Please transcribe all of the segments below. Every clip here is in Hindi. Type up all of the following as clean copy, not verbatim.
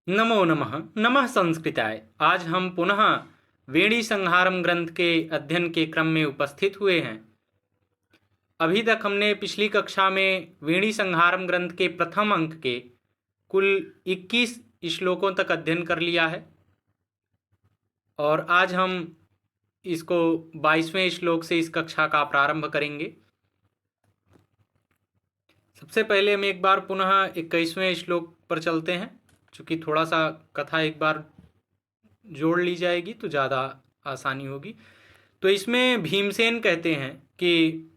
नमो नमः नमः संस्कृताय। आज हम पुनः वेणी संहारम ग्रंथ के अध्ययन के क्रम में उपस्थित हुए हैं। अभी तक हमने पिछली कक्षा में वेणी संहारम ग्रंथ के प्रथम अंक के कुल 21 श्लोकों तक अध्ययन कर लिया है और आज हम इसको 22वें श्लोक से इस कक्षा का प्रारंभ करेंगे। सबसे पहले हम एक बार पुनः 21वें श्लोक पर चलते हैं। चूँकि थोड़ा सा कथा एक बार जोड़ ली जाएगी तो ज़्यादा आसानी होगी। तो इसमें भीमसेन कहते हैं कि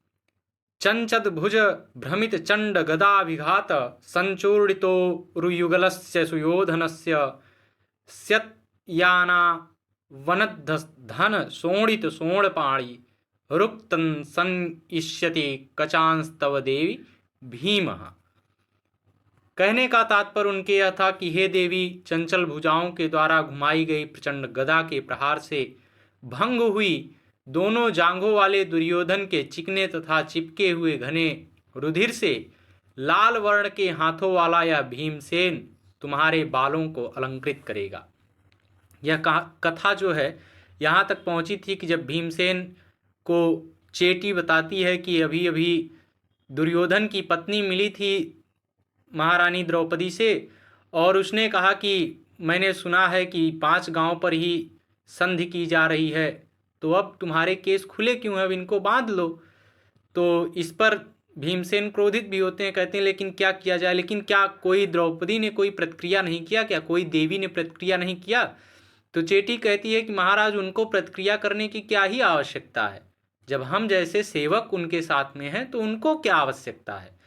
चंचद भुज भ्रमित चंड गदाभिघात संचूर्णितो रुयुगलस्य सुयोधनस्य स्यत्याना वनद्धन शोणित शोणपाणि रुक्तन सनिष्यति कचांस्तव देवी भीमः। कहने का तात्पर्य उनके यह था कि हे देवी, चंचल भुजाओं के द्वारा घुमाई गई प्रचंड गदा के प्रहार से भंग हुई दोनों जांघों वाले दुर्योधन के चिकने तथा चिपके हुए घने रुधिर से लाल वर्ण के हाथों वाला यह भीमसेन तुम्हारे बालों को अलंकृत करेगा। यह कथा जो है यहाँ तक पहुँची थी कि जब भीमसेन को चेटी बताती है कि अभी अभी दुर्योधन की पत्नी मिली थी महारानी द्रौपदी से और उसने कहा कि मैंने सुना है कि 5 गांव पर ही संधि की जा रही है, तो अब तुम्हारे केस खुले क्यों हैं, अब इनको बांध लो। तो इस पर भीमसेन क्रोधित भी होते हैं, कहते हैं लेकिन क्या किया जाए। लेकिन क्या कोई द्रौपदी ने कोई प्रतिक्रिया नहीं किया, क्या कोई देवी ने प्रतिक्रिया नहीं किया? तो चेटी कहती है कि महाराज, उनको प्रतिक्रिया करने की क्या ही आवश्यकता है, जब हम जैसे सेवक उनके साथ में हैं तो उनको क्या आवश्यकता है।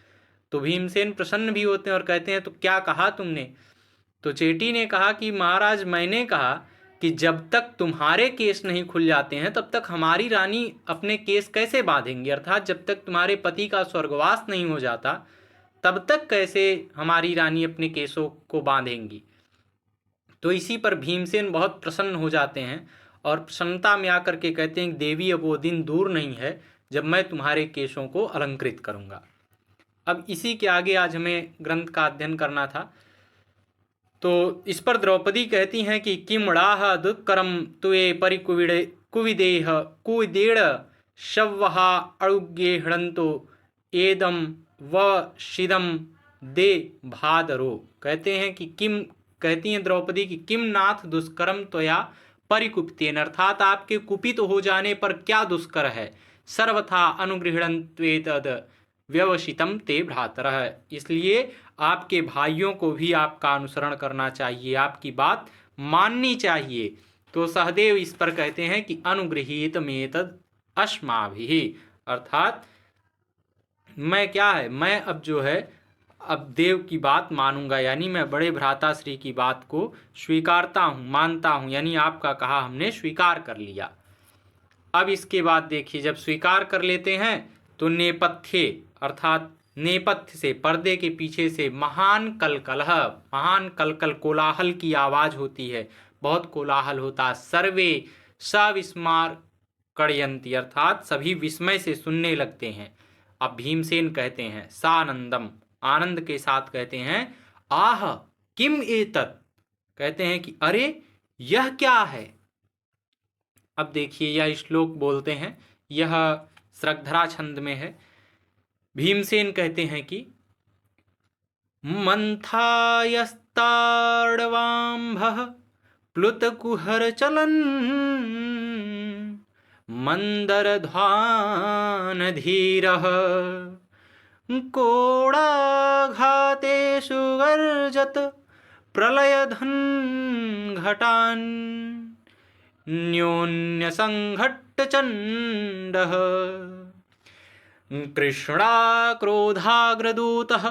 तो भीमसेन प्रसन्न भी होते हैं और कहते हैं तो क्या कहा तुमने? तो चेटी ने कहा कि महाराज, मैंने कहा कि जब तक तुम्हारे केस नहीं खुल जाते हैं तब तक हमारी रानी अपने केस कैसे बांधेंगी, अर्थात जब तक तुम्हारे पति का स्वर्गवास नहीं हो जाता तब तक कैसे हमारी रानी अपने केसों को बांधेंगी। तो इसी पर भीमसेन बहुत प्रसन्न हो जाते हैं और प्रसन्नता में आकर के कहते हैं देवी, अब वो दिन दूर नहीं है जब मैं तुम्हारे केसों को अलंकृत करूँगा। अब इसी के आगे आज हमें ग्रंथ का अध्ययन करना था। तो इस पर द्रौपदी कहती हैं कि किमड़ाह दुष्करम तुए कुविदेह कुविदेड़ शव्वहा अड़ुगे हृंतो एदम व शिदम दे भादरो। कहते हैं कि कहती हैं द्रौपदी कि किम नाथ दुष्करम त्वया परिकुपितेन, अर्थात आपके कुपित हो जाने पर क्या दुष्कर है। सर्वथा अनुगृहणत्वेतद व्यवसितम ते भ्रातरः, इसलिए आपके भाइयों को भी आपका अनुसरण करना चाहिए, आपकी बात माननी चाहिए। तो सहदेव इस पर कहते हैं कि अनुगृहीत मेतद अस्माभिः, अर्थात मैं क्या है, मैं अब जो है अब देव की बात मानूंगा, यानी मैं बड़े भ्राताश्री की बात को स्वीकारता हूँ, मानता हूँ, यानी आपका कहा हमने स्वीकार कर लिया। अब इसके बाद देखिए, जब स्वीकार कर लेते हैं तो नेपथ्य अर्थात नेपथ्य से पर्दे के पीछे से महान कलकल कोलाहल की आवाज होती है, बहुत कोलाहल होता है। सर्वे सविस्मार कड़यंती, अर्थात सभी विस्मय से सुनने लगते हैं। अब भीमसेन कहते हैं सानंदम, आनंद के साथ कहते हैं आह किम एतत्, कहते हैं कि अरे यह क्या है। अब देखिए यह श्लोक बोलते हैं, यह श्रद्धरा छंद में है। भीमसेन कहते हैं कि मंथायस्ताड़वाम्भः प्लुतकुहर चलन मंदरध्वान धीरः कोडाघातेषु गर्जत प्रलयधन घटान् न्योन्यसंघट्टचण्डः कृष्णाक्रोधाग्रदूतः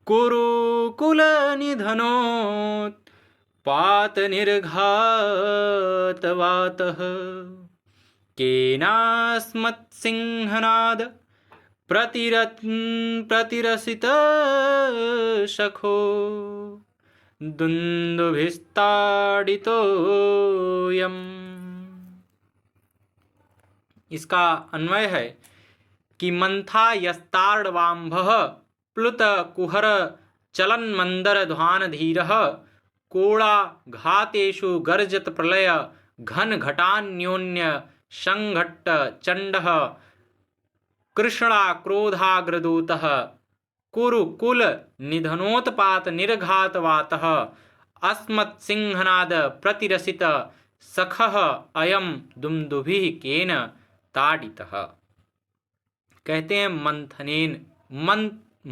कुरुकुलनिधनोत्पातनिर्घातवातः केनास्मत्सिंहनाद प्रतिरसितशखो दुन्दुभिस्ताडितोऽयम्। इसका अन्वय है कि मंथा यस्तार्डवाम्भः प्लुत कुहर चलन मंदर ध्वान धीरः कोड़ा घातेषु गर्जत प्रलय घन घटान्योन्य संघट्ट चंडः कृष्णा क्रोधाग्रदूतः कुरुकुल निधनोत्पात निर्घातवातः अस्मत्सिंहनाद प्रतिरसित सखः अयम दुंदुभिः केन ताडितः। कहते हैं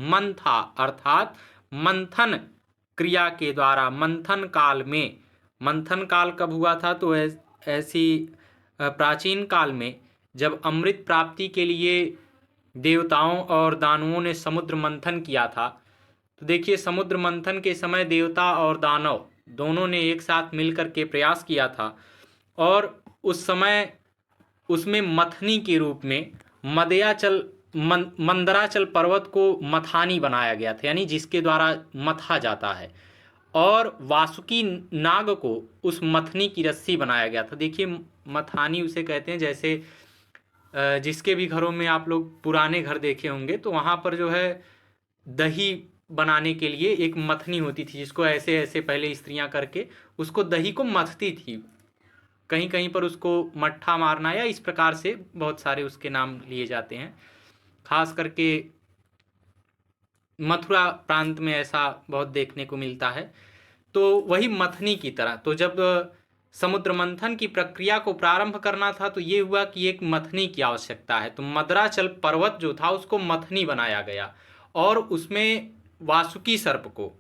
मंथा अर्थात मंथन क्रिया के द्वारा, मंथन काल में, मंथन काल कब हुआ था? तो ऐसी प्राचीन काल में जब अमृत प्राप्ति के लिए देवताओं और दानवों ने समुद्र मंथन किया था। तो देखिए, समुद्र मंथन के समय देवता और दानव दोनों ने एक साथ मिलकर के प्रयास किया था और उस समय उसमें मथनी के रूप में मंदराचल पर्वत को मथानी बनाया गया था, यानी जिसके द्वारा मथा जाता है, और वासुकी नाग को उस मथनी की रस्सी बनाया गया था। देखिए, मथानी उसे कहते हैं, जैसे जिसके भी घरों में आप लोग पुराने घर देखे होंगे तो वहाँ पर जो है दही बनाने के लिए एक मथनी होती थी, जिसको ऐसे ऐसे पहले स्त्रियां करके उसको दही को मथती थी। कहीं कहीं पर उसको मट्ठा मारना या इस प्रकार से बहुत सारे उसके नाम लिए जाते हैं। खास करके मथुरा प्रांत में ऐसा बहुत देखने को मिलता है। तो वही मथनी की तरह, तो जब समुद्र मंथन की प्रक्रिया को प्रारंभ करना था तो ये हुआ कि एक मथनी की आवश्यकता है। तो मदराचल पर्वत जो था उसको मथनी बनाया गया और उसमें वासुकी सर्प को,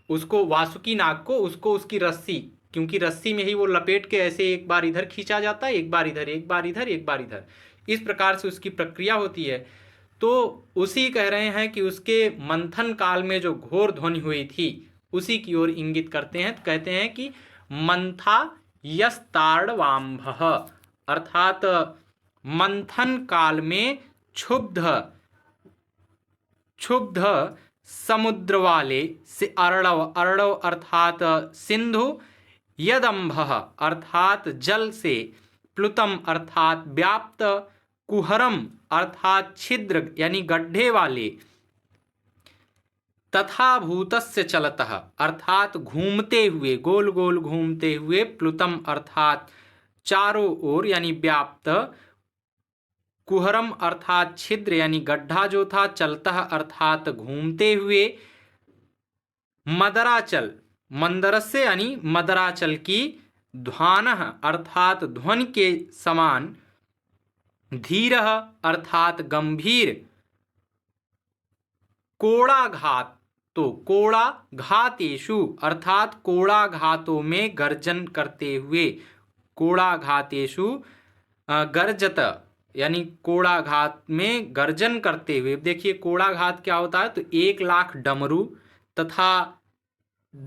उसको वासुकी नाग को, उसको उसकी रस्सी, क्योंकि रस्सी में ही वो लपेट के ऐसे एक बार इधर खींचा जाता है, एक बार इधर, एक बार इधर, एक बार इधर, इस प्रकार से उसकी प्रक्रिया होती है। तो उसी कह रहे हैं कि उसके मंथन काल में जो घोर ध्वनि हुई थी उसी की ओर इंगित करते हैं। तो कहते हैं कि मंथा यस्तार्डवाम्भः, अर्थात मंथन काल में क्षुब्ध समुद्र वाले से अर्णव, अर्णव अर्थात सिंधु, यदम्भः अर्थात जल से, प्लुतम अर्थात व्याप्त, कुहरम अर्थात छिद्र यानी गड्ढे वाले, तथा भूतस्य चलतः अर्थात घूमते हुए, गोल गोल घूमते हुए, प्लुतम अर्थात चारों ओर यानी व्याप्त, कुहरम अर्थात छिद्र यानी गड्ढा जो था, चलतः अर्थात घूमते हुए, मदराचल मंदरस्य यानी मदराचल की, ध्वानः अर्थात ध्वनि के समान, धीरः अर्थात गंभीर, कोड़ाघात, तो कोड़ा घातेषु अर्थात कोड़ा घातों में गर्जन करते हुए, कोड़ा घातेषु गर्जत यानी कोड़ा घात में गर्जन करते हुए। देखिए, कोड़ा घात क्या होता है? तो 1,00,000 डमरू तथा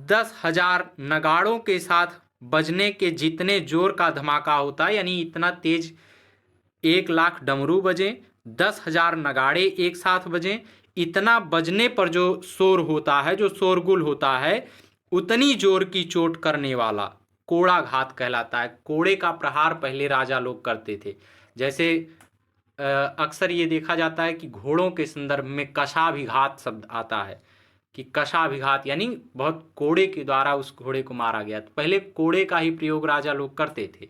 10,000 नगाड़ों के साथ बजने के जितने जोर का धमाका होता है, यानी इतना तेज 1,00,000 डमरू बजे, 10,000 नगाड़े एक साथ बजें, इतना बजने पर जो शोर होता है, जो शोरगुल होता है, उतनी जोर की चोट करने वाला कोड़ा घात कहलाता है। कोड़े का प्रहार पहले राजा लोग करते थे। जैसे अक्सर ये देखा जाता है कि घोड़ों के संदर्भ में कशाभिघात शब्द आता है, कि कशाभिघात यानी बहुत कोड़े के द्वारा उस घोड़े को मारा गया। तो पहले कोड़े का ही प्रयोग राजा लोग करते थे,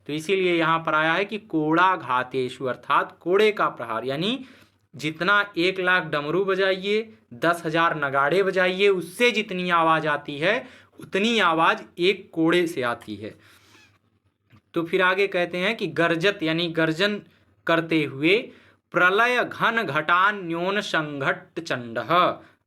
तो इसीलिए यहाँ पर आया है कि कोड़ा घातेषु अर्थात कोड़े का प्रहार, यानी जितना 1,00,000 डमरू बजाइए, 10,000 नगाड़े बजाइए, उससे जितनी आवाज आती है उतनी आवाज एक कोड़े से आती है। तो फिर आगे कहते हैं कि गर्जत यानी गर्जन करते हुए, प्रलय घन घटान्योन संघट्ट चंडः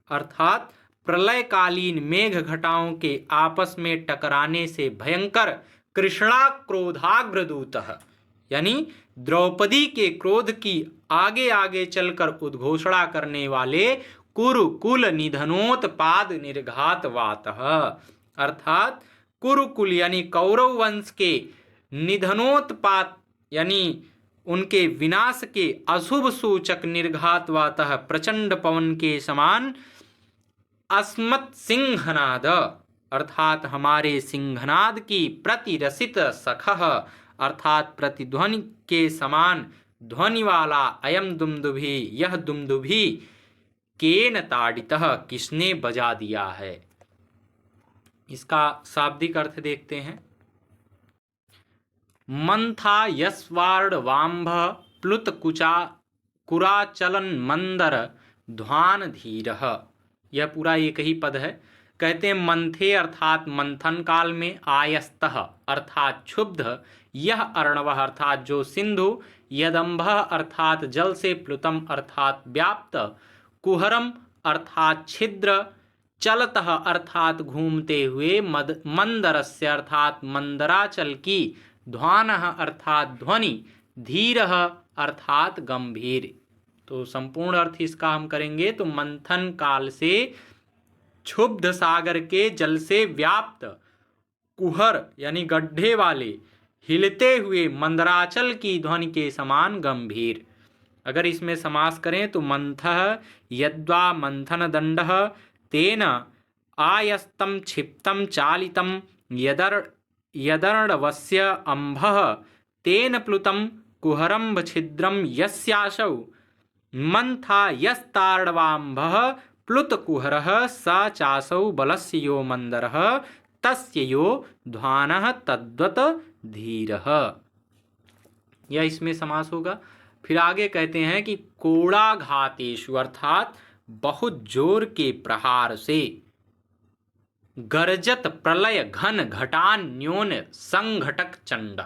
अर्थात प्रलयकालीन मेघ घटाओं के आपस में टकराने से भयंकर, कृष्णा क्रोधाग्रदूतः यानी द्रौपदी के क्रोध की आगे आगे चलकर उद्घोषणा करने वाले, कुरुकुल निधनोत्पाद निर्घातवातः अर्थात कुरुकुल यानी कौरव वंश के निधनोत्पात यानी उनके विनाश के अशुभ सूचक निर्घातवातः प्रचंड पवन के समान, अस्मत् सिंहनाद अर्थात हमारे सिंहनाद की, प्रतिरसित सखः अर्थात प्रतिध्वनि के समान ध्वनि वाला, अयम दुंदुभि यह दुंदुभि, केन ताड़ितः किसने बजा दिया है। इसका शाब्दिक अर्थ देखते हैं। मंथा यस्वार्डवाम्भ प्लुत कुचा कुराचलन मंदर ध्वान धीरः। यह पूरा एक ही पद है। कहते हैं मंथे अर्थात मंथन काल में, आयस्तः अर्थात क्षुब्ध, यह अर्णवः अर्थात जो सिंधु, यदम्भः अर्थात जल से, प्लुतम अर्थात व्याप्त, कुहरम अर्थात छिद्र, चलतः अर्थात घूमते हुए, मंदरस्य अर्थात मंदराचल की, ध्वानः अर्थात ध्वनि, धीरः अर्थात गंभीर। तो संपूर्ण अर्थ इसका हम करेंगे तो मंथन काल से क्षुब्ध सागर के जल से व्याप्त, कुहर यानी गड्ढे वाले, हिलते हुए मंदराचल की ध्वनि के समान गंभीर। अगर इसमें समास करें तो मंथः यद्वा मंथन दंडः तेन आयस्तम क्षिप्तम चालितम यदर्णवस्य अंभः तेन प्लुतम कुहरम्भ छिद्रम यस्याशौ मंथा यस्तार्णवाम्भः प्लुत कुहरः स चासौ बलस्य यो मंदरः तस्य यो ध्वानः तद्वत् धीरः। यह इसमें समास होगा। फिर आगे कहते हैं कि कोड़ाघातेषु अर्थात बहुत जोर के प्रहार से, गर्जत प्रलय घन घटान्योन संघटक चंड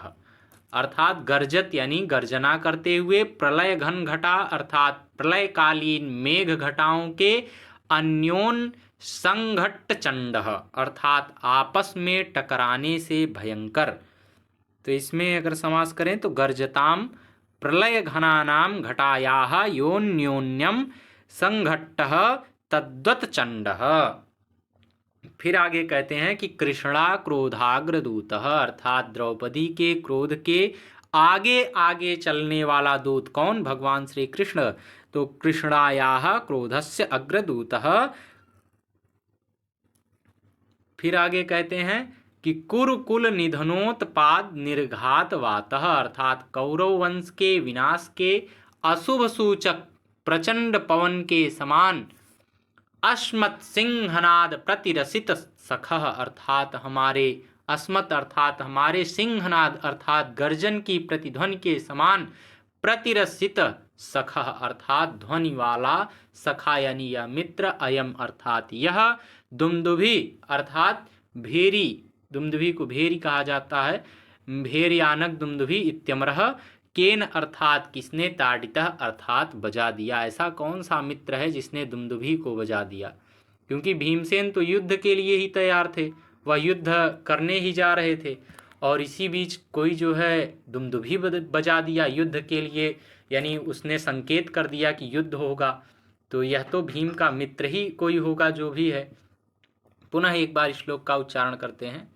अर्थात गर्जत यानी गर्जना करते हुए, प्रलय घन घटा अर्थात प्रलयकालीन मेघ घटाओं के, अन्योन संघट्ट चंड अर्थात आपस में टकराने से भयंकर। तो इसमें अगर समास करें तो गर्जताम प्रलय घनानाम घटायाः योन्योन्यम संघट्टः तद्वत् चंडः। फिर आगे कहते हैं कि कृष्णा क्रोधाग्र दूतः अर्थात द्रौपदी के क्रोध के आगे आगे चलने वाला दूत कौन? भगवान श्री कृष्ण। तो कृष्णायाः क्रोधस्य अग्रदूतः। फिर आगे कहते हैं कि कुरुकुल निधनोत्पाद निर्घातवातः अर्थात कौरव वंश के विनाश के अशुभ सूचक प्रचंड पवन के समान, अस्मत् सिंहनाद प्रतिरसित सखः अर्थात हमारे, अस्मत् अर्थात हमारे, सिंहनाद अर्थात गर्जन की प्रतिध्वनि के समान, प्रतिरसित सखः अर्थात ध्वनि वाला, सखा यानी यह मित्र, अयम अर्थात यह, दुमदुभी अर्थात भेरी, दुमदुभी को भेरी कहा जाता है, भेरयानक दुमदुभी इत्यमरः, केन अर्थात किसने, ताडितः अर्थात बजा दिया। ऐसा कौन सा मित्र है जिसने दुमदुभी को बजा दिया? क्योंकि भीमसेन तो युद्ध के लिए ही तैयार थे, वह युद्ध करने ही जा रहे थे, और इसी बीच कोई जो है दुमदुभी बजा दिया युद्ध के लिए, यानी उसने संकेत कर दिया कि युद्ध होगा। तो यह तो भीम का मित्र ही कोई होगा जो भी है। पुनः एक बार श्लोक का उच्चारण करते हैं।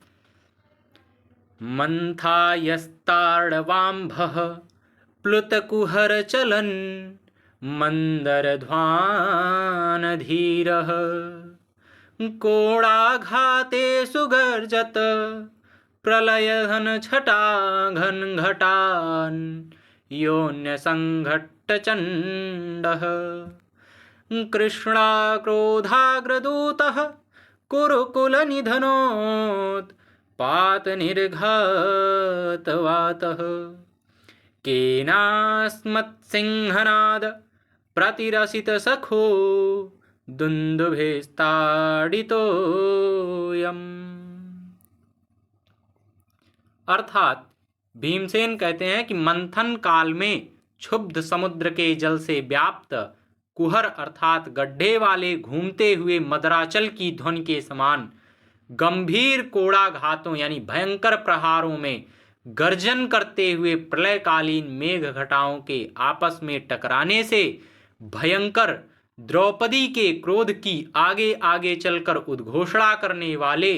मंथा यस्तार्णवाम्भः प्लुतकुहर चलन मंदरध्वान धीरः, कोणाघाते सुगर्जत प्रलयघन छटा घन घटान योन्य संघट्ट चंडः, कृष्णा क्रोधाग्रदूतः कुरुकुल निधनोत् पात निर्घातवातः, केनास्मत्सिंहनाद प्रतिरसित सखो दुन्दुभेस्ताडितोऽयम्। अर्थात भीमसेन कहते हैं कि मंथन काल में क्षुब्ध समुद्र के जल से व्याप्त, कुहर अर्थात गड्ढे वाले घूमते हुए मदराचल की ध्वनि के समान, गंभीर कोड़ाघातों यानी भयंकर प्रहारों में, गर्जन करते हुए प्रलयकालीन मेघ घटाओं के आपस में टकराने से भयंकर, द्रौपदी के क्रोध की आगे आगे चलकर उद्घोषणा करने वाले,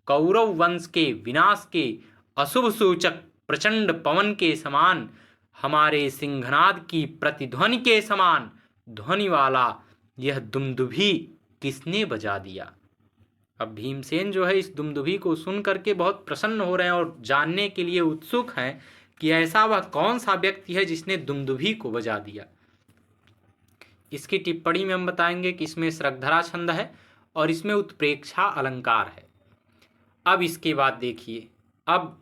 कौरव वंश के विनाश के अशुभ सूचक प्रचंड पवन के समान, हमारे सिंहनाद की प्रतिध्वनि के समान ध्वनि वाला यह दुमदुभी किसने बजा दिया? अब भीमसेन जो है इस दुमदुभी को सुन करके बहुत प्रसन्न हो रहे हैं और जानने के लिए उत्सुक हैं कि ऐसा वह कौन सा व्यक्ति है जिसने दुमदुभी को बजा दिया। इसकी टिप्पणी में हम बताएंगे कि इसमें श्रद्धरा छंद है और इसमें उत्प्रेक्षा अलंकार है। अब इसके बाद देखिए, अब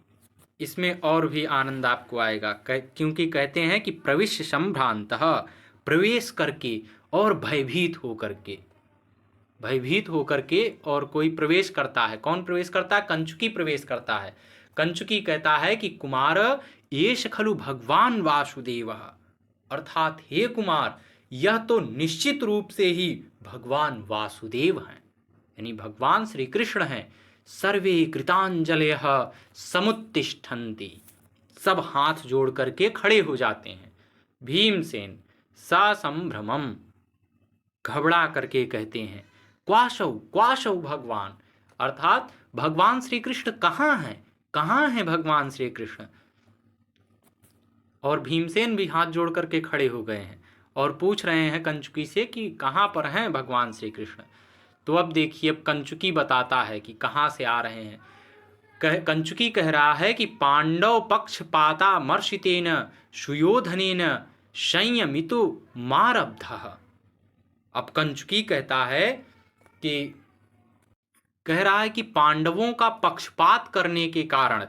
इसमें और भी आनंद आपको आएगा, क्योंकि कहते हैं कि प्रविश्य संभ्रांतः, प्रवेश करके और भयभीत होकर के और कोई प्रवेश करता है। कौन प्रवेश करता है? कंचुकी प्रवेश करता है। कंचुकी कहता है कि कुमार एष खलु भगवान वासुदेव, अर्थात हे कुमार, यह तो निश्चित रूप से ही भगवान वासुदेव हैं, यानी भगवान श्री कृष्ण हैं। सर्वे कृतांजलयः समुत्तिष्ठन्ति, सब हाथ जोड़ करके खड़े हो जाते हैं। भीमसेन ससंभ्रमम, घबरा करके कहते हैं, क्वाशौ क्वाशौ भगवान, अर्थात भगवान श्री कृष्ण कहाँ हैं, कहाँ हैं भगवान श्री कृष्ण। और भीमसेन भी हाथ जोड़ करके खड़े हो गए हैं और पूछ रहे हैं कंचुकी से कि कहाँ पर हैं भगवान श्री कृष्ण। तो अब देखिए, अब कंचुकी बताता है कि कहाँ से आ रहे हैं। कंचुकी कह रहा है कि पांडव पक्षपाता मर्षितेन सुयोधनेन संयमितु मारब्धः। अब कंचुकी कहता है कि कह रहा है कि पांडवों का पक्षपात करने के कारण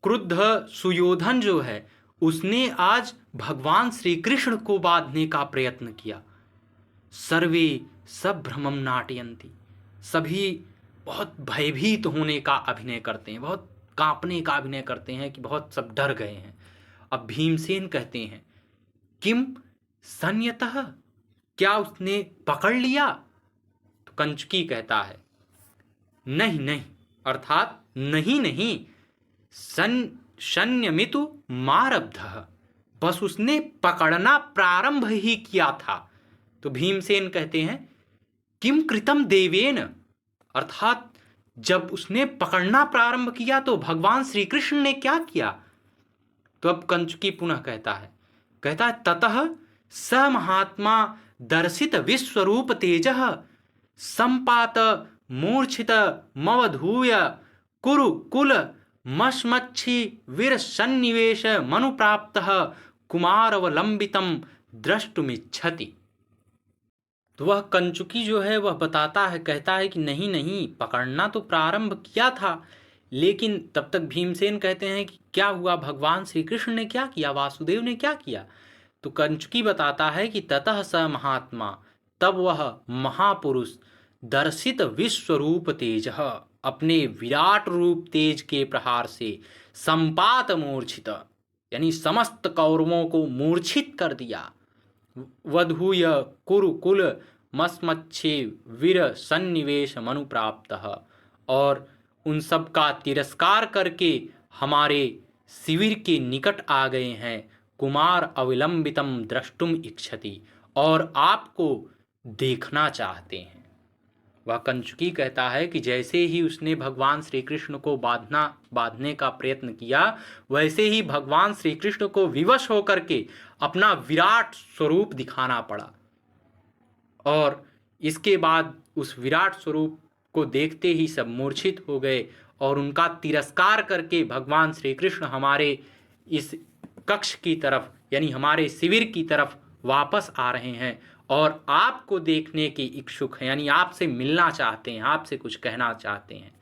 क्रुद्ध सुयोधन जो है उसने आज भगवान श्री कृष्ण को बांधने का प्रयत्न किया। सर्वे सभ्रमम नाटयन्ति, सभी बहुत भयभीत होने का अभिनय करते हैं, बहुत कांपने का अभिनय करते हैं कि बहुत सब डर गए हैं। अब भीमसेन कहते हैं, किम संयतः, क्या उसने पकड़ लिया? तो कंचुकी कहता है, नहीं नहीं, अर्थात नहीं नहीं, संयमितु मारब्धः, बस उसने पकड़ना प्रारंभ ही किया था। तो भीमसेन कहते हैं, किम कृतम देवेन, अर्थात जब उसने पकड़ना प्रारंभ किया तो भगवान श्री कृष्ण ने क्या किया? तो अब कंचुकी पुनः कहता है ततः स महात्मा दर्शित विश्वरूप तेजः संपात मूर्छित मवधूय कुरु कुल मश्मच्छी वीर सन्निवेश मनुप्राप्तः कुमारवलंबितम द्रष्टुमिच्छति। तो वह कंचुकी जो है वह बताता है, कहता है कि नहीं नहीं, पकड़ना तो प्रारंभ किया था, लेकिन तब तक भीमसेन कहते हैं कि क्या हुआ, भगवान श्री कृष्ण ने क्या किया, वासुदेव ने क्या किया? तो कंचुकी बताता है कि ततः स महात्मा, तब वह महापुरुष दर्शित विश्वरूप तेज, अपने विराट रूप तेज के प्रहार से संपात मूर्छित, यानी समस्त कौरवों को मूर्छित कर दिया। वधूय कुरुकुल मस्मच्छे वीर सन्निवेश मनुप्राप्तः, और उन सब का तिरस्कार करके हमारे शिविर के निकट आ गए हैं। कुमार अविलंबितम द्रष्टुम इच्छति, और आपको देखना चाहते हैं। वह कंचुकी कहता है कि जैसे ही उसने भगवान श्री कृष्ण को बांधने का प्रयत्न किया, वैसे ही भगवान श्री कृष्ण को विवश होकर के अपना विराट स्वरूप दिखाना पड़ा, और इसके बाद उस विराट स्वरूप को देखते ही सब मूर्छित हो गए और उनका तिरस्कार करके भगवान श्री कृष्ण हमारे इस कक्ष की तरफ, यानी हमारे शिविर की तरफ वापस आ रहे हैं और आपको देखने के इच्छुक हैं, यानी आपसे मिलना चाहते हैं, आपसे कुछ कहना चाहते हैं।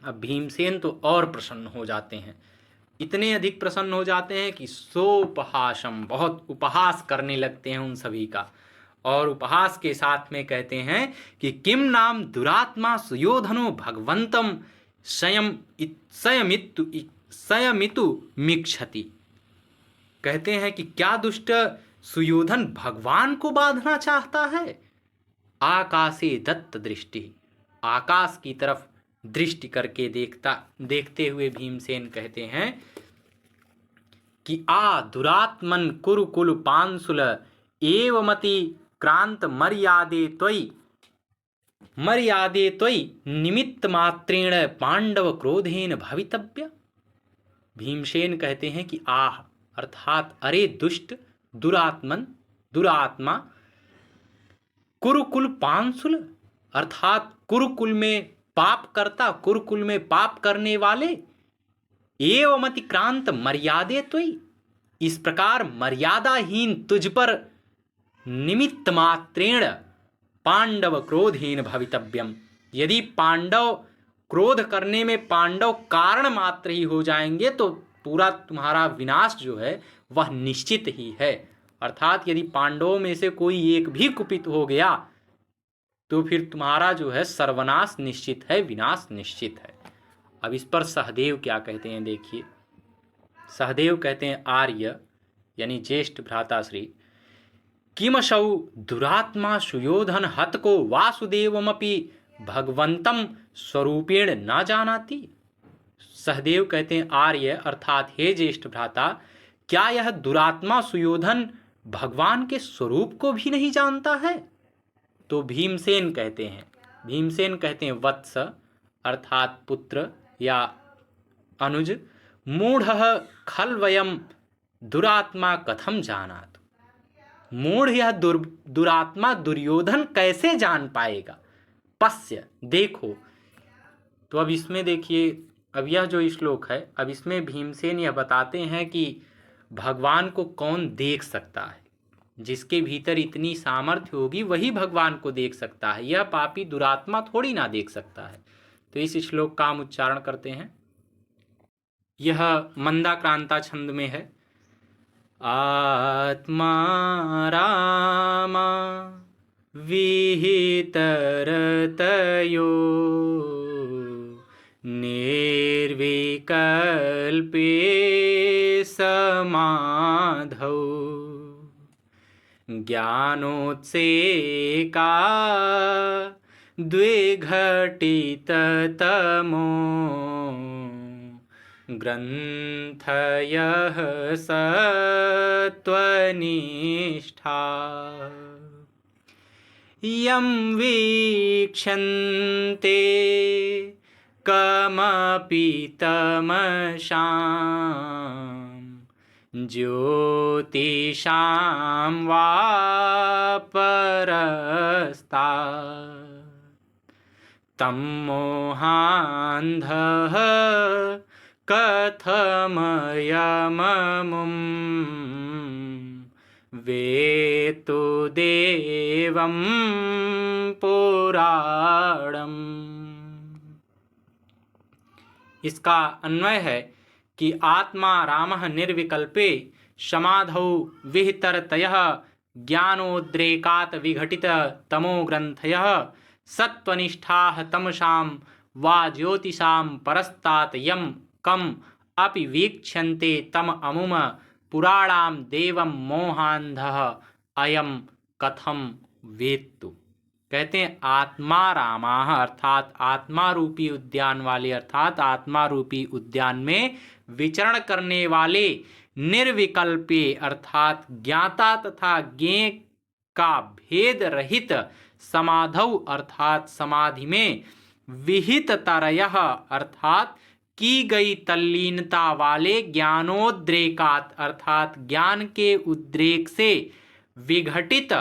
अब भीमसेन तो और प्रसन्न हो जाते हैं, इतने अधिक प्रसन्न हो जाते हैं कि सोपहासम, बहुत उपहास करने लगते हैं उन सभी का, और उपहास के साथ में कहते हैं कि किम नाम दुरात्मा सुयोधनो भगवंतम संयमितु मिक्षति, कहते हैं कि क्या दुष्ट सुयोधन भगवान को बांधना चाहता है। आकाशे दत्त दृष्टि, आकाश की तरफ दृष्टि करके देखते हुए भीमसेन कहते हैं कि आ दुरात्मन कुरुकुल पांसुल एवमति क्रांत मर्यादे त्वयि निमित्त मात्रेण पांडव क्रोधेन भवितव्य। भीमसेन कहते हैं कि आह, अर्थात अरे दुष्ट, दुरात्मा, कुरुकुल पांसुल, अर्थात कुरुकुल में पाप करता, कुरुकुल में पाप करने वाले, एवं अतिक्रांत मर्यादे त्वयि, इस प्रकार मर्यादाहीन तुझ पर निमित्त मात्रेण पांडव क्रोधहीन भवितव्यम, यदि पांडव क्रोध करने में पांडव कारण मात्र ही हो जाएंगे तो पूरा तुम्हारा विनाश जो है वह निश्चित ही है। अर्थात यदि पांडवों में से कोई एक भी कुपित हो गया तो फिर तुम्हारा जो है सर्वनाश निश्चित है, विनाश निश्चित है। अब इस पर सहदेव क्या कहते हैं देखिए। सहदेव कहते हैं, आर्य यानी ज्येष्ठ भ्राताश्री, किमशौ दुरात्मा सुयोधन हत को वासुदेवमपि भगवंतम स्वरूपेण न जानाति। सहदेव कहते हैं, आर्य अर्थात हे ज्येष्ठ भ्राता, क्या यह दुरात्मा सुयोधन भगवान के स्वरूप को भी नहीं जानता है? तो भीमसेन कहते हैं, वत्स अर्थात पुत्र या अनुज, मूढ़ खल वयम दुरात्मा कथम जानात। मूढ़ यह दुरात्मा दुर्योधन कैसे जान पाएगा? पश्य देखो। तो अब इसमें देखिए, अब यह जो श्लोक है, अब इसमें भीमसेन यह बताते हैं कि भगवान को कौन देख सकता है। जिसके भीतर इतनी सामर्थ्य होगी वही भगवान को देख सकता है, यह पापी दुरात्मा थोड़ी ना देख सकता है। तो इस श्लोक का हम उच्चारण करते हैं। यह मंदाक्रांता छंद में है। आत्मा रामा विहितरतयो निर्विकल्पे समाधौ ज्ञानोत्सेका द्विघटिततमो ग्रंथयः सत्वनिष्ठा यं वीक्षन्ते कमपि तमसां ज्योतिषां वा परस्तात् तं मोहान्धः कथमयममुं वेत्तु देवं पुराणम्। इसका अन्वय है कि आत्मा रामः निर्विकल्पे समाधौ विहितरतयः ज्ञानोद्रेकात् विघटित तमो ग्रंथयः सत्वनिष्ठाः तमसां वा ज्योतिषां परस्तात् यं कम अपि वीक्षन्ते तम अमुम पुराणाम देवम मोहांधः अयम कथम वेत्तु। कहते हैं आत्मा रामाः अर्थात आत्मा रूपी उद्यान वाले, अर्थात आत्मा रूपी उद्यान में विचरण करने वाले निर्विकल्पे अर्थात ज्ञाता तथा ज्ञेय का भेद रहित समाधौ अर्थात समाधि में विहित तरयः अर्थात की गई तल्लीनता वाले ज्ञानोद्रेकात अर्थात ज्ञान के उद्रेक से विघटित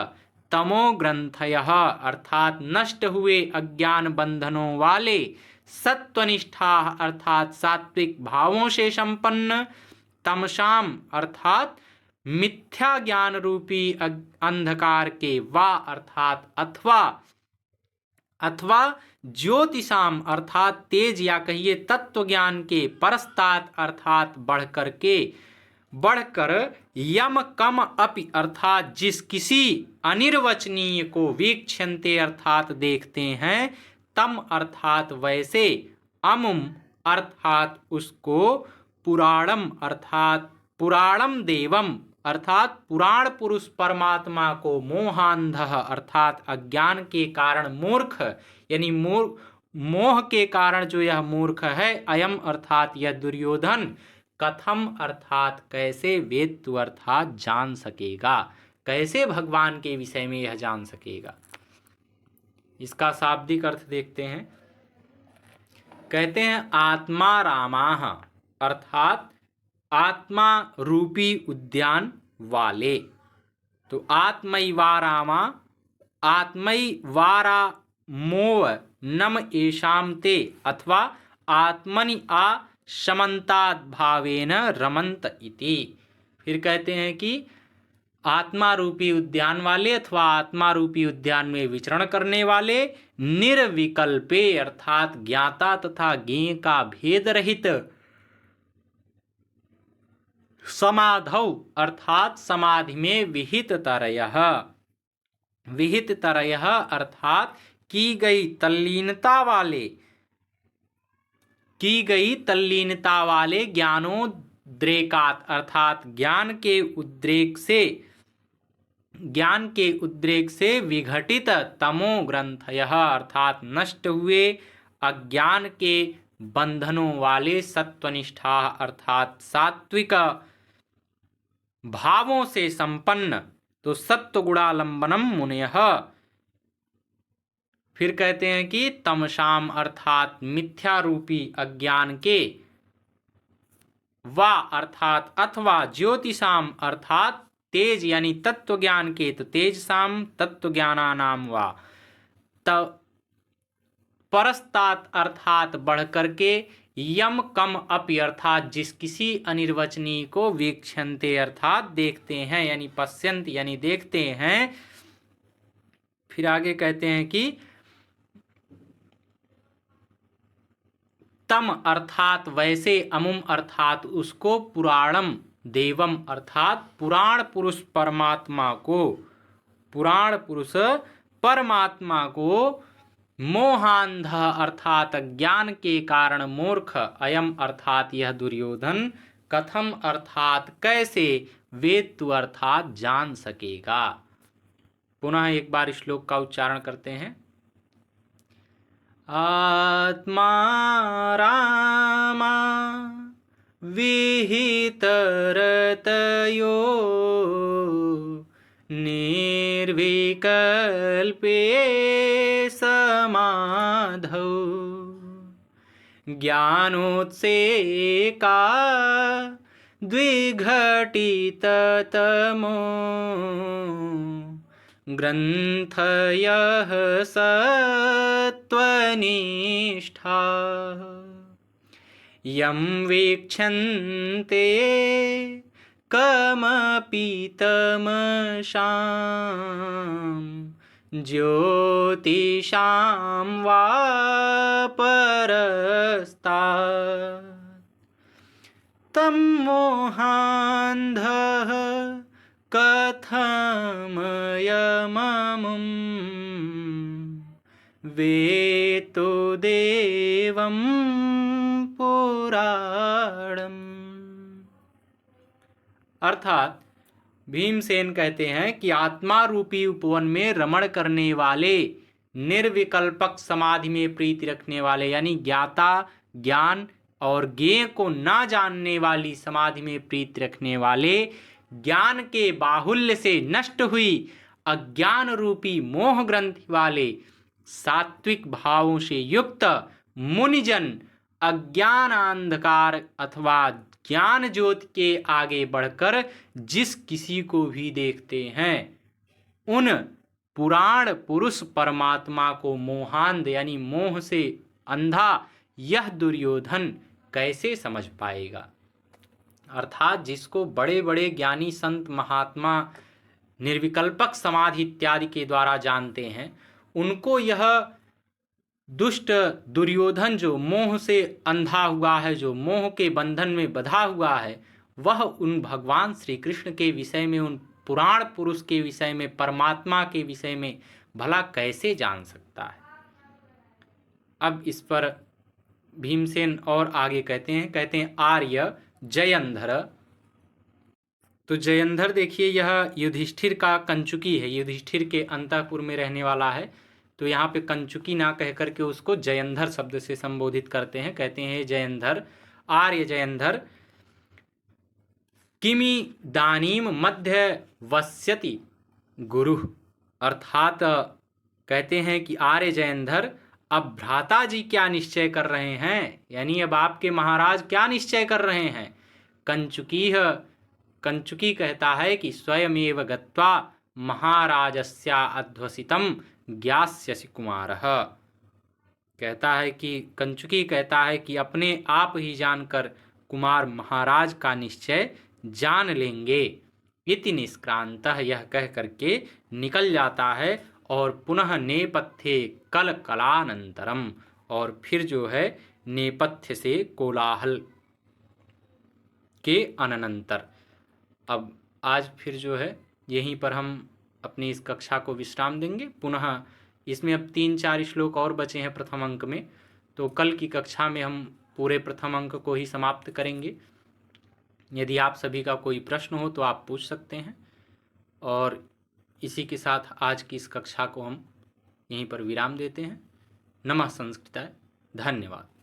तमो ग्रंथयः अर्थात नष्ट हुए अज्ञान बंधनों वाले सत्वनिष्ठा अर्थात सात्विक भावों से संपन्न तमसाम अर्थात मिथ्या ज्ञान रूपी अंधकार के वा अर्थात अथवा ज्योतिषाम अर्थात तेज या कहिए तत्व ज्ञान के परस्तात अर्थात बढ़कर यम कम अपि अर्थात जिस किसी अनिर्वचनीय को वीक्षन्ते अर्थात देखते हैं तम अर्थात वैसे अमुम अर्थात उसको पुराणम अर्थात पुराणम देवम अर्थात पुराण पुरुष परमात्मा को मोहांधः अर्थात अज्ञान के कारण मूर्ख यानी मोह के कारण जो यह मूर्ख है अयम अर्थात यह दुर्योधन कथम अर्थात कैसे वेत्तु अर्थात जान सकेगा, कैसे भगवान के विषय में यह जान सकेगा। इसका शाब्दिक अर्थ देखते हैं। कहते हैं आत्मा रामाः अर्थात आत्मा रूपी उद्यान वाले। तो आत्मैवा रामा आत्मैवारा मोव नम एषाम ते अथवा आत्मनि आ समन्ताद् भावेन रमन्त इति। फिर कहते हैं कि आत्मा रूपी उद्यान वाले अथवा आत्मा रूपी उद्यान में विचरण करने वाले निर्विकल्पे अर्थात ज्ञाता तथा ज्ञेय का भेद रहित समाधौ अर्थात समाधि में विहित तरयः अर्थात की गई तल्लीनता वाले ज्ञानोद्रेकात अर्थात ज्ञान के उद्रेक से विघटित तमो ग्रंथयः अर्थात नष्ट हुए अज्ञान के बंधनों वाले सत्वनिष्ठा अर्थात सात्विक भावों से संपन्न तो सत्वगुणालंबनम मुनयः। फिर कहते हैं कि तमशाम अर्थात मिथ्या रूपी अज्ञान के वा अर्थात अथवा ज्योतिषाम अर्थात तेज यानी तत्व ज्ञान के तो तेजसाम तत्व ज्ञानानाम वा परस्तात अर्थात बढ़ करके यम कम अपि अर्थात जिस किसी अनिर्वचनीय को वीक्षन्ते अर्थात देखते हैं यानी पश्यन्त यानी देखते हैं। फिर आगे कहते हैं कि तम अर्थात वैसे अमुम अर्थात उसको पुराणम देवम अर्थात पुराण पुरुष परमात्मा को मोहांध अर्थात ज्ञान के कारण मूर्ख अयम अर्थात यह दुर्योधन कथम अर्थात कैसे वेत्तु अर्थात जान सकेगा। पुनः एक बार श्लोक का उच्चारण करते हैं। आत्मा रामा विहितरतयो निर्विकल्पे समाधौ ज्ञानोत्सेका द्विघटिततमो ग्रंथयः सत्वनिष्ठा यं वीक्षन्ते कमपि तमसां ज्योतिषां वा परस्तात् तं मोहान्धः कथमयममुं वेत्तो देवं पुराणम्। अर्थात भीमसेन कहते हैं कि आत्मा रूपी उपवन में रमण करने वाले निर्विकल्पक समाधि में प्रीति रखने वाले यानी ज्ञाता ज्ञान और ज्ञेय को ना जानने वाली समाधि में प्रीति रखने वाले ज्ञान के बाहुल्य से नष्ट हुई अज्ञान रूपी मोह ग्रंथि वाले सात्विक भावों से युक्त मुनिजन अज्ञान अंधकार अथवा ज्ञान ज्योति के आगे बढ़कर जिस किसी को भी देखते हैं उन पुराण पुरुष परमात्मा को मोहांध यानी मोह से अंधा यह दुर्योधन कैसे समझ पाएगा। अर्थात जिसको बड़े बड़े ज्ञानी संत महात्मा निर्विकल्पक समाधि इत्यादि के द्वारा जानते हैं उनको यह दुष्ट दुर्योधन जो मोह से अंधा हुआ है जो मोह के बंधन में बंधा हुआ है वह उन भगवान श्री कृष्ण के विषय में उन पुराण पुरुष के विषय में परमात्मा के विषय में भला कैसे जान सकता है। अब इस पर भीमसेन और आगे कहते हैं आर्य जयंधर। तो जयंधर देखिए यह युधिष्ठिर का कंचुकी है, युधिष्ठिर के अंतःपुर में रहने वाला है। तो यहाँ पे कंचुकी ना कह करके उसको जयंधर शब्द से संबोधित करते हैं। कहते हैं जयंधर आर्य जयंधर किमि दानीम मध्य वस्यति गुरु। अर्थात कहते हैं कि आर्य जयंधर अब भ्राता जी क्या निश्चय कर रहे हैं, यानी अब आपके महाराज क्या निश्चय कर रहे हैं। कंचुकी कहता है कि स्वयमेव गत्वा महाराजस्या अध्वसितम ज्ञास्यसि कुमारः। कहता है कि कंचुकी कहता है कि अपने आप ही जानकर कुमार महाराज का निश्चय जान लेंगे। इति निष्क्रांतः, यह कह करके निकल जाता है। और पुनः नेपथ्ये कल कलानंतरम, और फिर जो है नेपथ्य से कोलाहल के अनंतर। अब आज फिर जो है यहीं पर हम अपनी इस कक्षा को विश्राम देंगे। पुनः इसमें अब 3-4 श्लोक और बचे हैं प्रथम अंक में, तो कल की कक्षा में हम पूरे प्रथम अंक को ही समाप्त करेंगे। यदि आप सभी का कोई प्रश्न हो तो आप पूछ सकते हैं। और इसी के साथ आज की इस कक्षा को हम यहीं पर विराम देते हैं। नमः संस्कृताय। धन्यवाद।